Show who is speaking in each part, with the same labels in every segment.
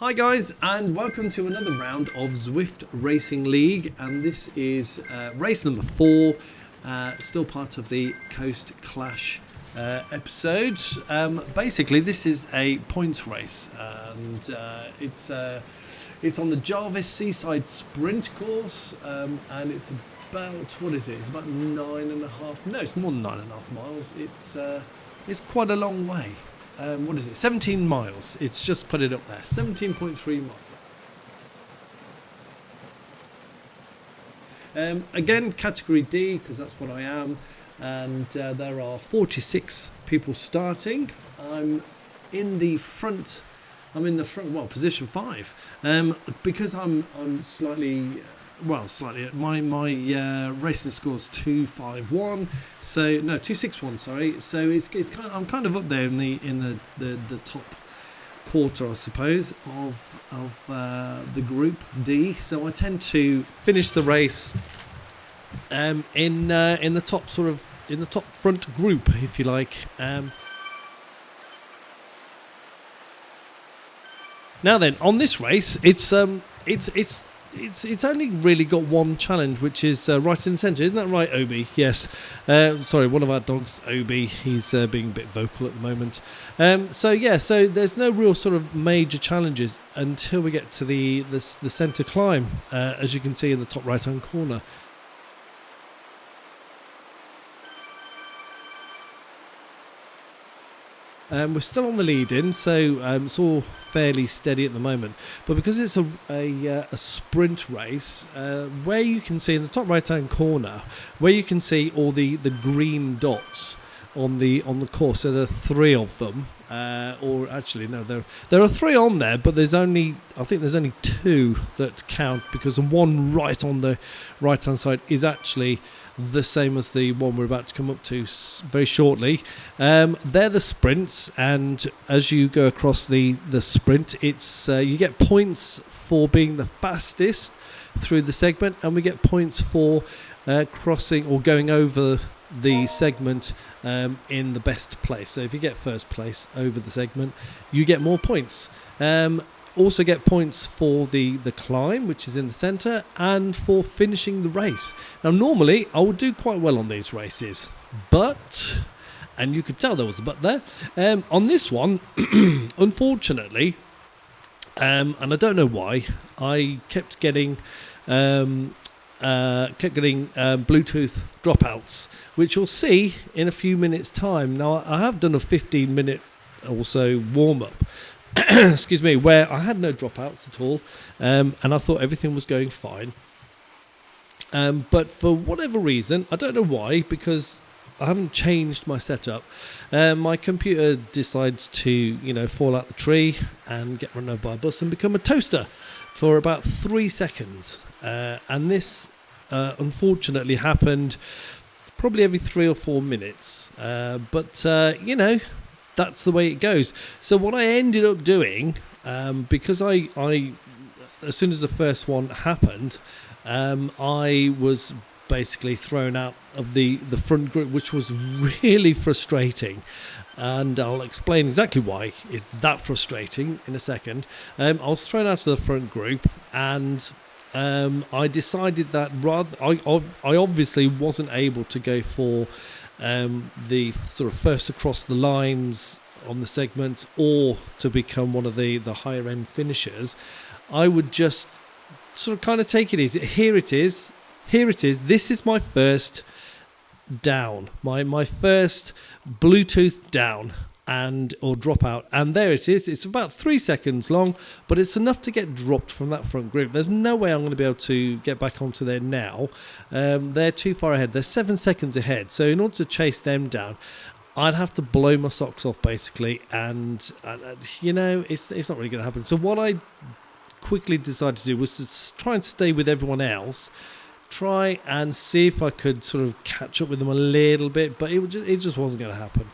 Speaker 1: Hi guys, and welcome to another round of Zwift Racing League, and this is race number 4, still part of the Coast Clash episodes. Basically this is a points race, and it's on the Jarvis Seaside sprint course, and it's about, what is it? It's about 9.5, no, it's more than 9.5 miles. It's quite a long way. What is it? 17 miles. It's just put it up there. 17.3 miles. Again, category D, because that's what I am. And there are 46 people starting. I'm in the front. Well, position 5. Because I'm slightly. My racing score's 251. So no, 261. Sorry. So it's kind of, I'm kind of up there in the top quarter, I suppose, of the group D. So I tend to finish the race in the top front group, if you like. Now then, on this race, it's only really got one challenge, which is right in the centre. Isn't that right, Obi? Yes. Sorry, one of our dogs, Obi, he's being a bit vocal at the moment. So there's no real sort of major challenges until we get to the centre climb, as you can see in the top right-hand corner. We're still on the lead-in, so it's all fairly steady at the moment. But because it's a sprint race, where you can see in the top right-hand corner, where you can see all the green dots on the course, so there are 3 of them. Or actually, no, there are 3 on there, but I think there's only 2 that count, because the one right on the right-hand side is actually the same as the one we're about to come up to very shortly. They're the sprints, and as you go across the sprint, it's you get points for being the fastest through the segment, and we get points for crossing or going over the segment in the best place. So if you get first place over the segment, you get more points. Also get points for the climb, which is in the centre, and for finishing the race. Now, normally, I would do quite well on these races, but, and you could tell there was a but there, on this one, unfortunately, and I don't know why, I kept getting Bluetooth dropouts, which you'll see in a few minutes' time. Now, I have done a 15-minute or so warm-up, excuse me, where I had no dropouts at all, and I thought everything was going fine. But for whatever reason, I don't know why, because I haven't changed my setup, my computer decides to, fall out the tree and get run over by a bus and become a toaster for about 3 seconds. And this, unfortunately, happened probably every 3 or 4 minutes. But that's the way it goes. So what I ended up doing, because I as soon as the first one happened, I was basically thrown out of the front group, which was really frustrating. And I'll explain exactly why it's that frustrating in a second. I was thrown out of the front group, and I decided that I obviously wasn't able to go for the sort of first across the lines on the segments, or to become one of the higher end finishers. I would just sort of kind of take it easy. Here it is. This is my first down, my first Bluetooth down or drop out, and there it is. It's about 3 seconds long, but it's enough to get dropped from that front group. There's no way I'm going to be able to get back onto there now. They're too far ahead. They're 7 seconds ahead, so in order to chase them down, I'd have to blow my socks off basically, and it's not really going to happen. So what I quickly decided to do was to try and stay with everyone else, try and see if I could sort of catch up with them a little bit, but it just wasn't going to happen.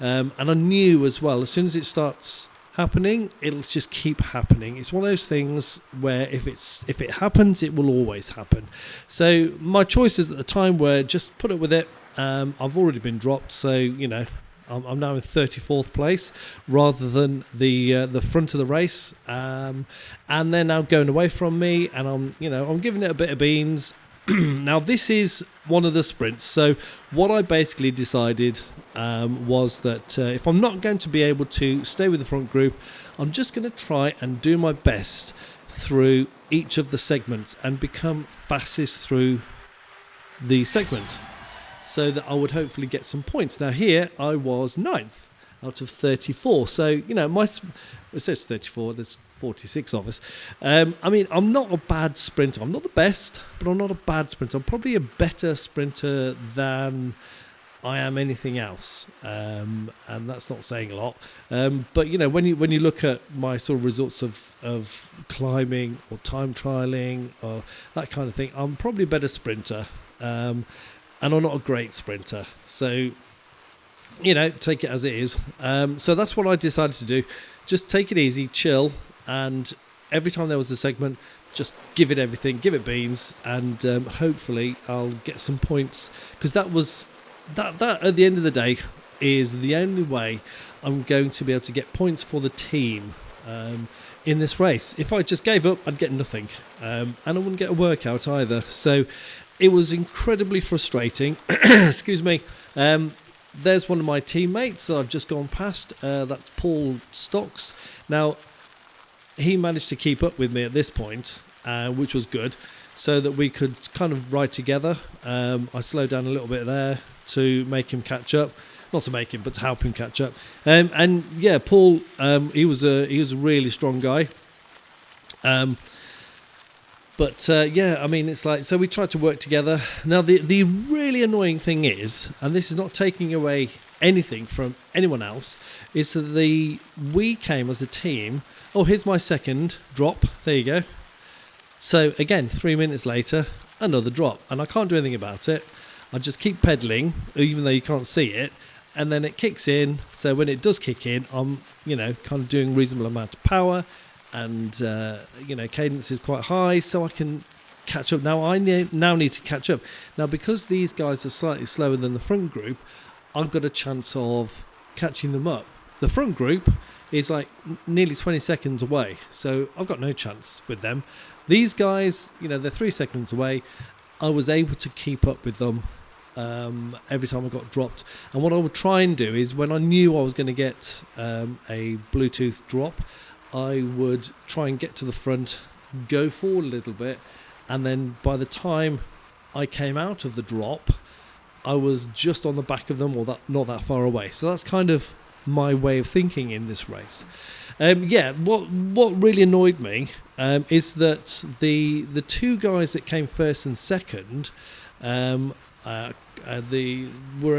Speaker 1: And I knew as well, as soon as it starts happening, it'll just keep happening. It's one of those things where if it happens, it will always happen. So my choices at the time were just put up with it. I've already been dropped, so I'm now in 34th place rather than the front of the race, and they're now going away from me, and I'm giving it a bit of beans. Now this is one of the sprints, so what I basically decided was that if I'm not going to be able to stay with the front group, I'm just going to try and do my best through each of the segments and become fastest through the segment, so that I would hopefully get some points. Now here I was 9th out of 34, so it says 34, there's 46 of us. I'm not a bad sprinter. I'm not the best, but I'm not a bad sprinter. I'm probably a better sprinter than I am anything else, and that's not saying a lot. But when you look at my sort of results of climbing or time trialing or that kind of thing, I'm probably a better sprinter, and I'm not a great sprinter. So take it as it is. So that's what I decided to do. Just take it easy, chill, and every time there was a segment, just give it everything, give it beans, and hopefully I'll get some points, because that at the end of the day is the only way I'm going to be able to get points for the team in this race. If I just gave up, I'd get nothing, and I wouldn't get a workout either. So it was incredibly frustrating. Excuse me. There's one of my teammates that I've just gone past. That's Paul Stocks. Now, he managed to keep up with me at this point, which was good, so that we could kind of ride together. I slowed down a little bit there to make him catch up. Not to make him, but to help him catch up. And yeah, Paul, he was a really strong guy. It's like, so we tried to work together. Now, the really annoying thing is, and this is not taking away anything from anyone else, is that we came as a team. Oh, here's my second drop. There you go. So again, 3 minutes later, another drop, and I can't do anything about it. I just keep pedaling, even though you can't see it, and then it kicks in. So when it does kick in, I'm kind of doing a reasonable amount of power, and cadence is quite high, so I can catch up. Now I now need to catch up. Now, because these guys are slightly slower than the front group, I've got a chance of catching them up. The front group is like nearly 20 seconds away, so I've got no chance with them. These guys, they're 3 seconds away. I was able to keep up with them every time I got dropped. And what I would try and do is, when I knew I was going to get a Bluetooth drop, I would try and get to the front, go forward a little bit, and then by the time I came out of the drop, I was just on the back of them, or not that far away. So that's kind of my way of thinking in this race. What really annoyed me is that the two guys that came first and second were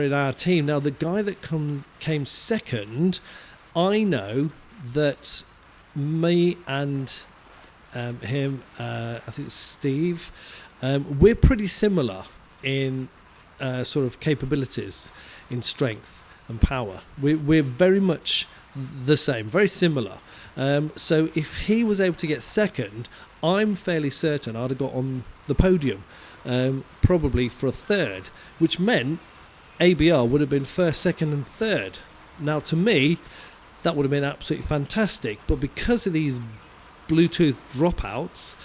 Speaker 1: in our team. Now, the guy that came second, I know that me and him, I think it's Steve, we're pretty similar in sort of capabilities, in strength and power. We're very much the same, very similar. So if he was able to get second, I'm fairly certain I'd have got on the podium, probably for a third, which meant ABR would have been first, second and third. Now, to me, that would have been absolutely fantastic, but because of these Bluetooth dropouts,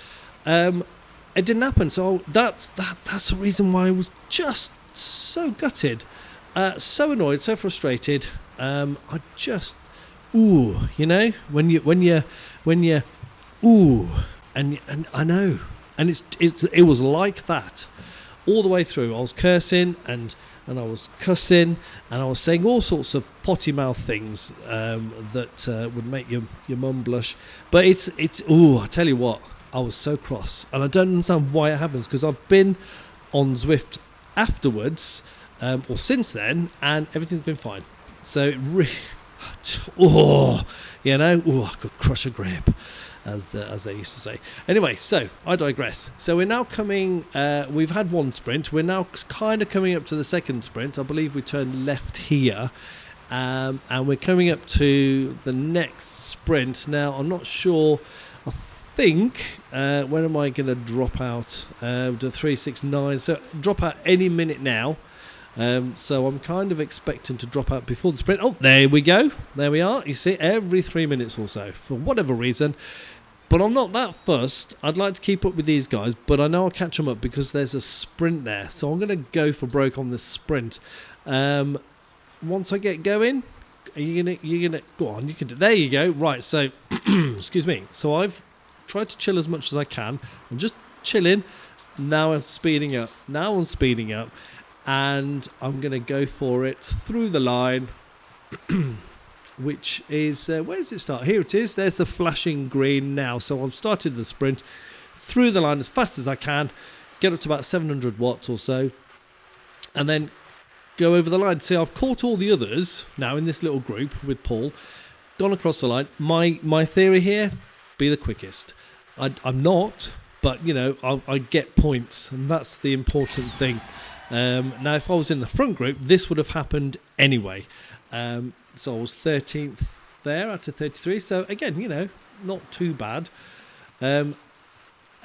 Speaker 1: it didn't happen. So that's the reason why I was just so gutted, so annoyed, so frustrated. I just when you and I know, and it was like that all the way through. I was cursing and I was cussing and I was saying all sorts of potty mouth things that would make your mum blush. But I tell you what, I was so cross, and I don't understand why it happens, because I've been on Zwift afterwards or since then, and everything's been fine. So it really, I could crush a grape, as they used to say. Anyway, so I digress. So we're now coming, we've had one sprint, we're now kind of coming up to the second sprint. I believe we turned left here, and we're coming up to the next sprint. Now, I'm not sure, I think, when am I going to drop out? To 369, so drop out any minute now. So I'm kind of expecting to drop out before the sprint. Oh, there we go. There we are. You see, every 3 minutes or so, for whatever reason. But I'm not that fussed. I'd like to keep up with these guys, but I know I'll catch them up because there's a sprint there. So I'm going to go for broke on this sprint. Once I get going, you're gonna go on. You can do. There you go. Right. So, excuse me. So I've tried to chill as much as I can. I'm just chilling. Now I'm speeding up. And I'm going to go for it through the line. Which is, where does it start? Here it is. There's the flashing green now. So I've started the sprint through the line as fast as I can, get up to about 700 watts or so, and then go over the line. See, I've caught all the others now in this little group with Paul, gone across the line. My theory here, be the quickest. I'm not, but, you know, I get points, and that's the important thing. Now, if I was in the front group, this would have happened anyway. So I was 13th there out of 33. So again, you know, not too bad. And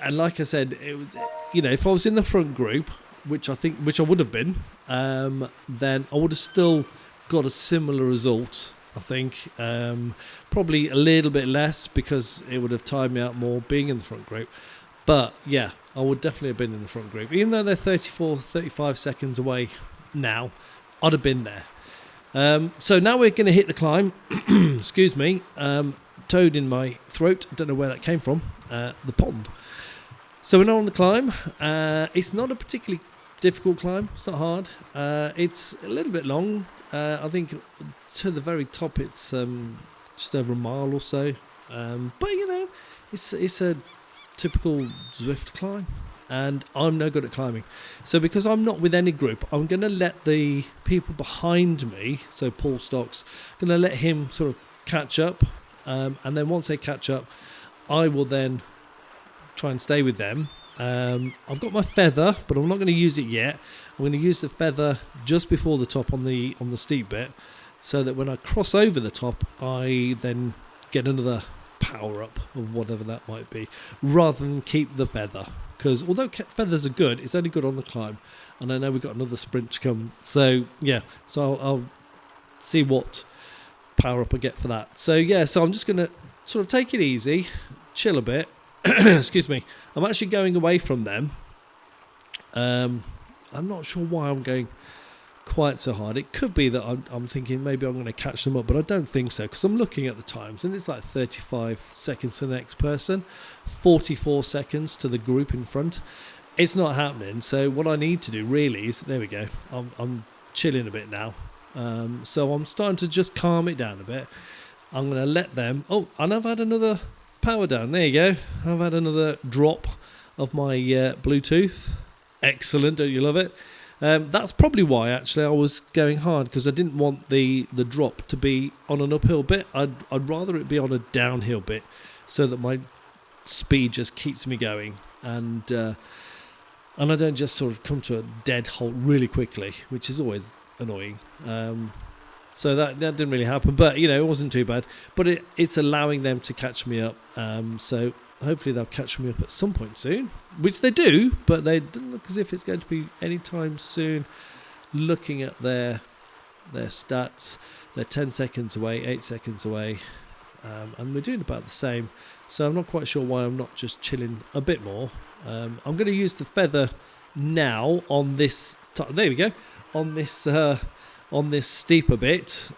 Speaker 1: like I said, you know, if I was in the front group, which I would have been, then I would have still got a similar result. I think probably a little bit less because it would have timed me out more being in the front group. But yeah, I would definitely have been in the front group. Even though they're 35 seconds away now, I'd have been there. So now we're going to hit the climb. Excuse me. Toad in my throat. I don't know where that came from. The pond. So we're now on the climb. It's not a particularly difficult climb. It's not hard. It's a little bit long. I think to the very top it's just over a mile or so. But you know, it's a typical Zwift climb. And I'm no good at climbing. So because I'm not with any group, I'm going to let the people behind me, so Paul Stocks, going to let him sort of catch up. And then once they catch up, I will then try and stay with them. I've got my feather, but I'm not going to use it yet. I'm going to use the feather just before the top on the steep bit, so that when I cross over the top, I then get another power up of whatever that might be, rather than keep the feather. Because although feathers are good, it's only good on the climb. And I know we've got another sprint to come. So, yeah. So I'll see what power up I get for that. So, yeah. So I'm just going to sort of take it easy, chill a bit. Excuse me. I'm actually going away from them. I'm not sure why I'm going quite so hard. It could be that I'm thinking maybe I'm going to catch them up, but I don't think so, because I'm looking at the times and it's like 35 seconds to the next person, 44 seconds to the group in front. It's not happening. So what I need to do really is, there we go, I'm chilling a bit now. So I'm starting to just calm it down a bit. I'm going to let them, and I've had another power down. There you go. I've had another drop of my Bluetooth. Excellent. Don't you love it? That's probably why actually I was going hard, because I didn't want the drop to be on an uphill bit. I'd rather it be on a downhill bit, so that my speed just keeps me going, and I don't just sort of come to a dead halt really quickly, which is always annoying. So that didn't really happen, but you know, it wasn't too bad. But it's allowing them to catch me up. So hopefully they'll catch me up at some point soon, which they do, but they don't look as if it's going to be anytime soon. Looking at their stats, they're 10 seconds away, 8 seconds away, and we're doing about the same. So I'm not quite sure why I'm not just chilling a bit more. I'm going to use the feather now on this. There we go, on this steeper bit.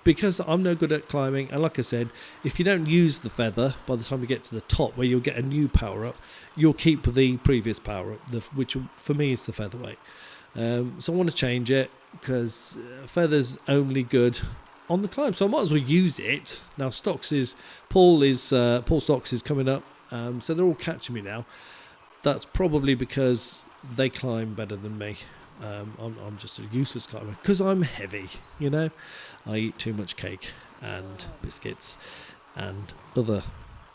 Speaker 1: Because I'm no good at climbing, and like I said, if you don't use the feather, by the time you get to the top where you'll get a new power up, you'll keep the previous power up, which for me is the featherweight. So I want to change it, because feather's only good on the climb, so I might as well use it. Now Paul Stocks is coming up, so they're all catching me now. That's probably because they climb better than me. I'm just a useless climber because I'm heavy, you know. I eat too much cake and biscuits and other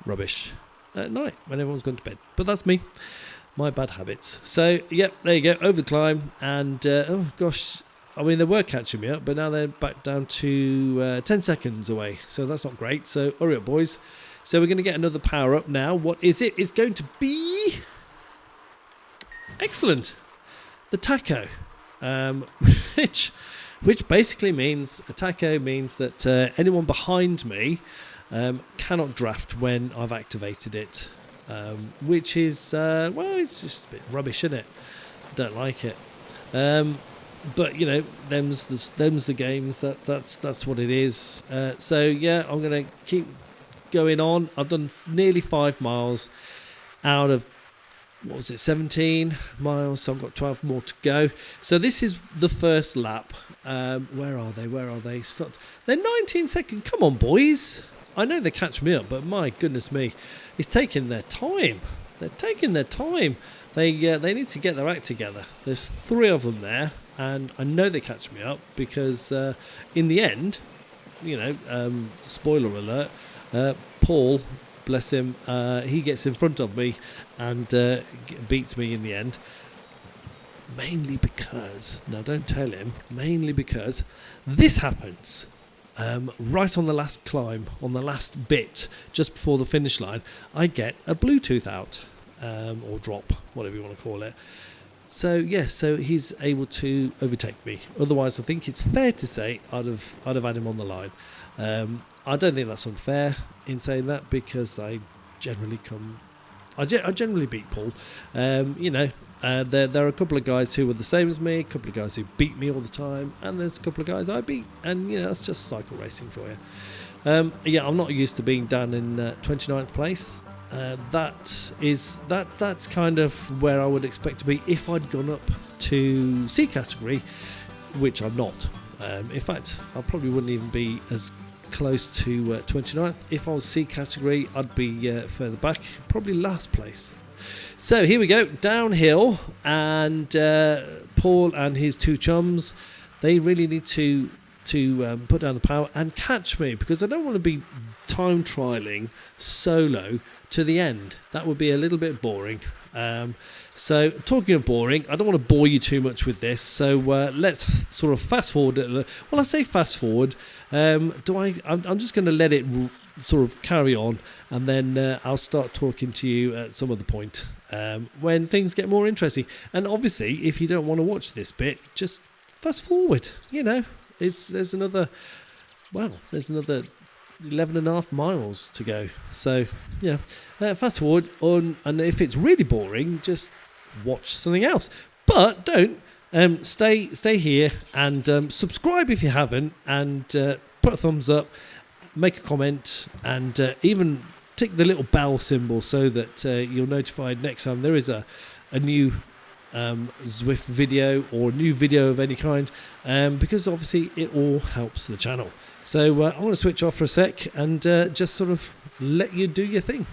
Speaker 1: rubbish at night when everyone's gone to bed. But that's me, my bad habits. So, yep, there you go, over the climb. And, oh gosh, I mean, they were catching me up, but now they're back down to 10 seconds away. So that's not great. So, hurry up, boys. So we're going to get another power up now. What is it? It's going to be... Excellent. The taco. um, which basically means taco means that anyone behind me cannot draft when I've activated it, which is it's just a bit rubbish, isn't it? Don't like it. But you know, them's the games. That's what it is. So yeah, I'm gonna keep going on. I've done nearly 5 miles out of 17 miles, so I've got 12 more to go. So this is the first lap. Where are they? They're 19 seconds. Come on, boys. I know they catch me up, but my goodness me, it's taking their time. They're taking their time. They need to get their act together. There's 3 of them there, and I know they catch me up because in the end, you know, spoiler alert, Paul, bless him, he gets in front of me and beats me in the end. Mainly because, now don't tell him, mainly because this happens right on the last climb, on the last bit, just before the finish line. I get a Bluetooth out, or drop, whatever you want to call it. So yeah, so he's able to overtake me. Otherwise, I think it's fair to say I'd have had him on the line. I don't think that's unfair in saying that, because I generally beat Paul. You know, there are a couple of guys who were the same as me, a couple of guys who beat me all the time, and there's a couple of guys I beat, and you know, that's just cycle racing for you. Yeah, I'm not used to being down in 29th place. That's kind of where I would expect to be if I'd gone up to C category, which I'm not. In fact, I probably wouldn't even be as close to 29th. If I was C category, I'd be further back, probably last place. So here we go, downhill, and Paul and his 2 chums, they really need to put down the power and catch me, because I don't want to be time trialing solo to the end. That would be a little bit boring. So talking of boring, I don't want to bore you too much with this, so let's sort of fast forward. Well, I say fast forward. I'm just going to let it sort of carry on, and then I'll start talking to you at some other point when things get more interesting. And obviously, if you don't want to watch this bit, just fast forward. You know, there's another 11.5 miles to go. So yeah, fast forward on, and if it's really boring, just watch something else. But don't stay here and subscribe if you haven't, and put a thumbs up, make a comment, and even tick the little bell symbol so that you're notified next time there is a new Zwift video or new video of any kind, because obviously it all helps the channel. So I'm going to switch off for a sec and just sort of let you do your thing.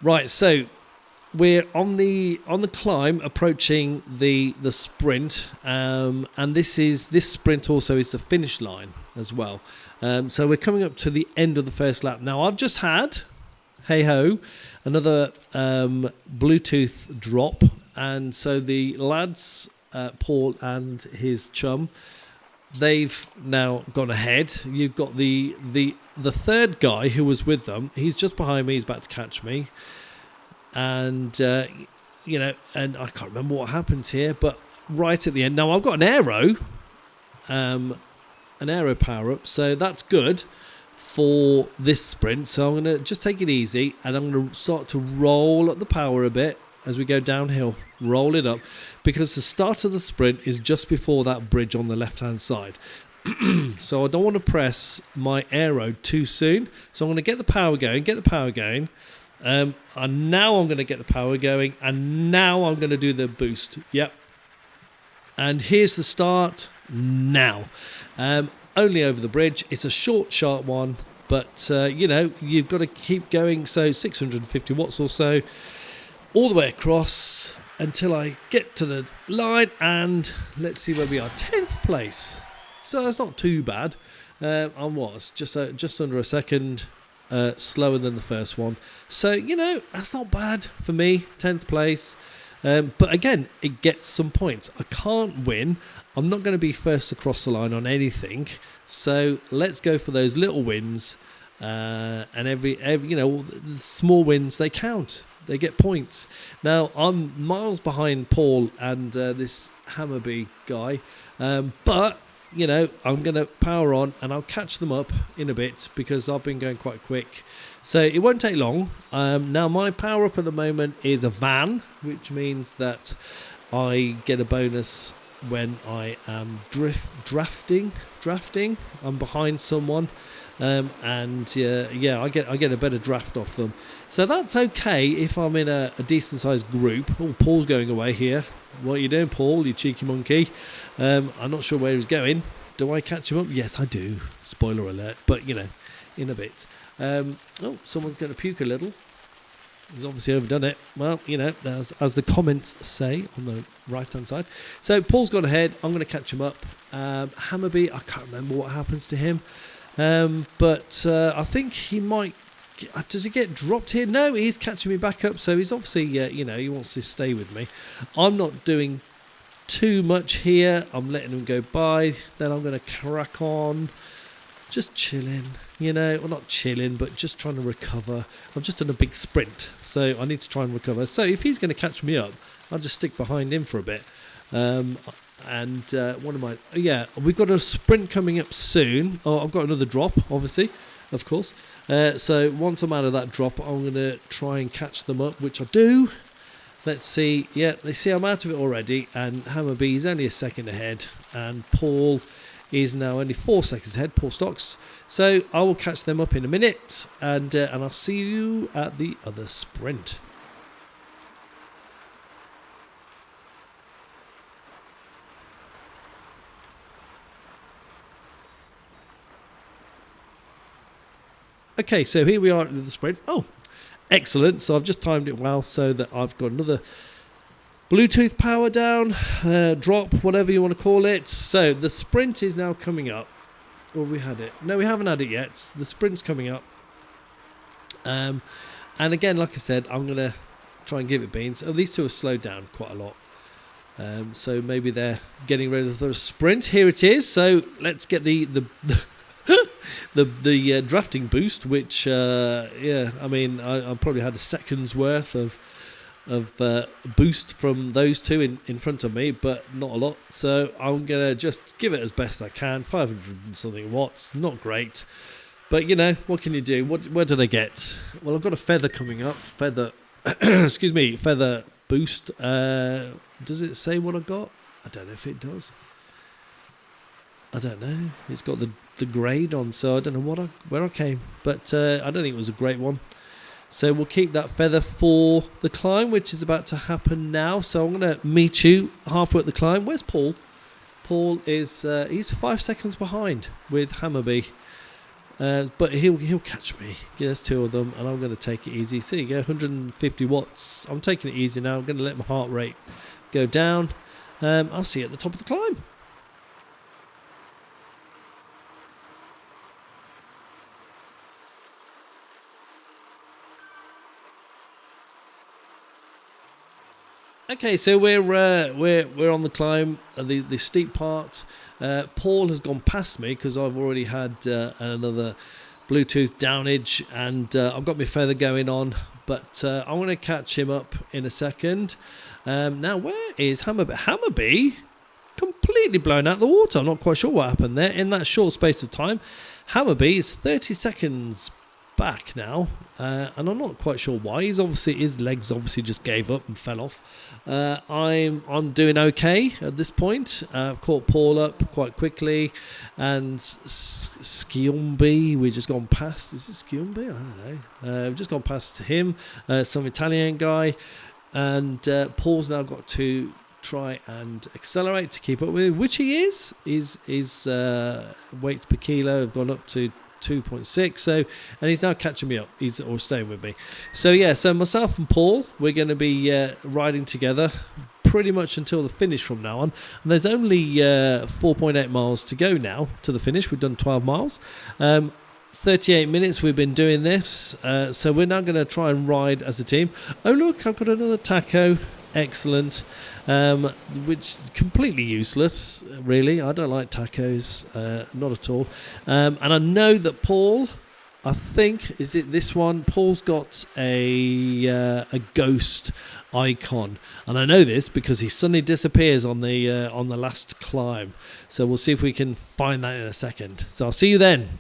Speaker 1: Right, so we're on the climb, approaching the sprint, and this sprint also is the finish line as well. So we're coming up to the end of the first lap. Now I've just had, hey ho, another Bluetooth drop, and so the lads, Paul and his chum, they've now gone ahead. You've got the third guy who was with them. He's just behind me. He's about to catch me. And, you know, and I can't remember what happens here, but right at the end. Now, I've got an aero power up. So that's good for this sprint. So I'm going to just take it easy, and I'm going to start to roll up the power a bit as we go downhill. Roll it up, because the start of the sprint is just before that bridge on the left-hand side. So I don't want to press my aero too soon. So I'm going to get the power going, and now I'm going to get the power going, and now I'm going to do the boost. Yep. And here's the start now. Only over the bridge. It's a short, sharp one, but you know, you've got to keep going. So 650 watts or so, all the way across. until I get to the line, and let's see where we are. 10th place. So that's not too bad. I'm just under a second slower than the first one. So, that's not bad for me, 10th place. But again, it gets some points. I can't win. I'm not going to be first across the line on anything. So let's go for those little wins. And every the small wins, they count. They get points. Now, I'm miles behind Paul and this Hammerby guy. But I'm going to power on and I'll catch them up in a bit because I've been going quite quick. So it won't take long. Now, my power up at the moment is a van, which means that I get a bonus when I am drafting. I'm behind someone. I get a better draft off them. So that's okay if I'm in a decent sized group. Oh, Paul's going away here. What are you doing, Paul, you cheeky monkey? I'm not sure where he's going. Do I catch him up? Yes, I do. Spoiler alert. But, in a bit. Someone's going to puke a little. He's obviously overdone it. Well, as the comments say on the right-hand side. So Paul's gone ahead. I'm going to catch him up. Hammerby, I can't remember what happens to him. But I think he might... Does he get dropped here? No, he's catching me back up. So he's obviously, he wants to stay with me. I'm not doing too much here. I'm letting him go by. Then I'm going to crack on. Just chilling, well, not chilling, but just trying to recover. I've just done a big sprint, so I need to try and recover. So if he's going to catch me up, I'll just stick behind him for a bit. We've got a sprint coming up soon. Oh, I've got another drop, obviously, of course. So once I'm out of that drop, I'm going to try and catch them up, which I do. Let's see. Yeah, they see I'm out of it already, and Hammerby is only a second ahead, and Paul is now only 4 seconds ahead, Paul Stocks. So I will catch them up in a minute, and I'll see you at the other sprint. Okay, so here we are at the sprint. Oh, excellent. So I've just timed it well so that I've got another Bluetooth power down, drop, whatever you want to call it. So the sprint is now coming up. Or have we had it? No, we haven't had it yet. The sprint's coming up. And again, like I said, I'm going to try and give it beans. Oh, these two have slowed down quite a lot. So maybe they're getting ready for the sprint. Here it is. So let's get the drafting boost, which, I probably had a second's worth of boost from those two in front of me, but not a lot. So I'm going to just give it as best I can. 500 and something watts, not great. But, what can you do? Where did I get? Well, I've got a feather coming up. Feather boost. Does it say what I got? I don't know if it does. I don't know. It's got the grade on, so I don't know where I came. But I don't think it was a great one. So we'll keep that feather for the climb, which is about to happen now. So I'm going to meet you halfway up the climb. Where's Paul? Paul is he's 5 seconds behind with Hammerby. But he'll catch me. Yeah, there's two of them, and I'm going to take it easy. So you go, 150 watts. I'm taking it easy now. I'm going to let my heart rate go down. I'll see you at the top of the climb. Okay, so we're on the climb, the steep part. Paul has gone past me because I've already had another Bluetooth downage, and I've got my feather going on. But I'm going to catch him up in a second. Now, where is Hammerby? Hammerby completely blown out the water. I'm not quite sure what happened there in that short space of time. Hammerby is 30 seconds back now, and I'm not quite sure why. His legs obviously just gave up and fell off. I'm doing okay at this point. I've caught Paul up quite quickly, and Sciumbi, we've just gone past. Is it Sciumbi? I don't know. We've just gone past him, some Italian guy, and Paul's now got to try and accelerate to keep up with him, which he is. His weights per kilo have gone up to 2.6. So, and he's now catching me up. He's or staying with me. So yeah, so myself and Paul, we're going to be riding together pretty much until the finish from now on. And there's only 4.8 miles to go now to the finish. We've done 12 miles. 38 minutes we've been doing this. So we're now going to try and ride as a team. Oh look, I've got another taco. Excellent. Which is completely useless, really. I don't like tacos, not at all. And I know that Paul, I think, is it this one? Paul's got a ghost icon, and I know this because he suddenly disappears on the last climb. So we'll see if we can find that in a second. So I'll see you then.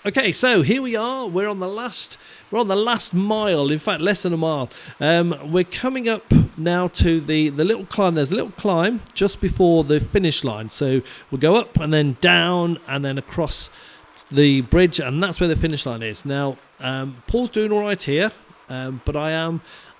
Speaker 1: Okay, so here we are. We're on the last mile. In fact, less than a mile. We're coming up now to the little climb. There's a little climb just before the finish line. So we'll go up and then down and then across the bridge, and that's where the finish line is. Now, Paul's doing all right here, but I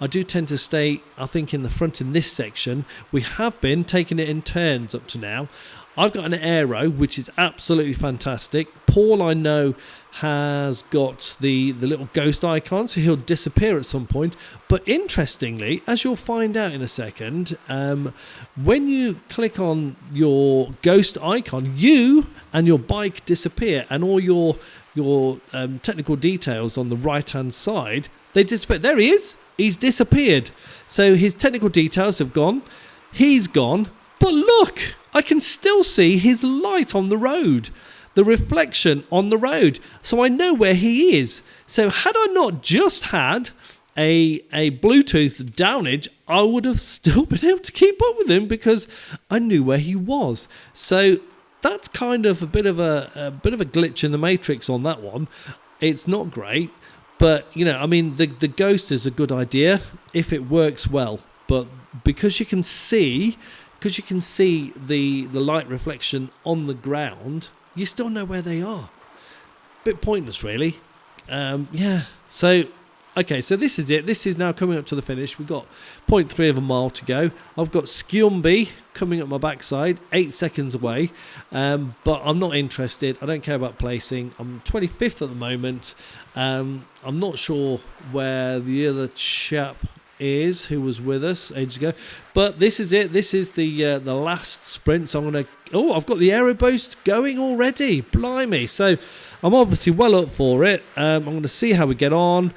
Speaker 1: do tend to stay, I think, in the front in this section. We have been taking it in turns up to now. I've got an aero, which is absolutely fantastic. Paul, I know, has got the little ghost icon, so he'll disappear at some point. But interestingly, as you'll find out in a second, when you click on your ghost icon, you and your bike disappear, and all your technical details on the right-hand side, they disappear. There he is. He's disappeared. So his technical details have gone. He's gone. But look, I can still see his light on the road, the reflection on the road. So I know where he is. So had I not just had a Bluetooth downage, I would have still been able to keep up with him because I knew where he was. So that's kind of a bit of a glitch in the matrix on that one. It's not great, but I mean, the ghost is a good idea if it works well. But because you can see the light reflection on the ground, you still know where they are. Bit pointless, really. Yeah. So, okay, so this is it. This is now coming up to the finish. We've got 0.3 of a mile to go. I've got Skjumby coming up my backside, 8 seconds away. But I'm not interested. I don't care about placing. I'm 25th at the moment. I'm not sure where the other chap is who was with us ages ago, but this is it. This is the last sprint. So I've got the aero boost going already. Blimey! So I'm obviously well up for it. I'm going to see how we get on.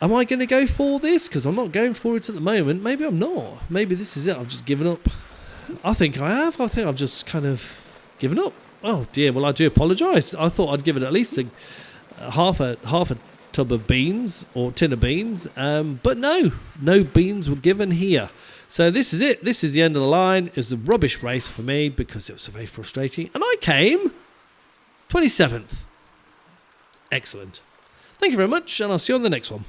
Speaker 1: Am I going to go for this? Because I'm not going for it at the moment. Maybe I'm not. Maybe this is it. I've just given up. I think I have. I think I've just kind of given up. Oh dear. Well, I do apologise. I thought I'd give it at least half a tub of beans or tin of beans, but no beans were given here. So this is it. This is the end of the line. It was a rubbish race for me because it was very frustrating, and I came 27th. Excellent. Thank you very much, and I'll see you on the next one.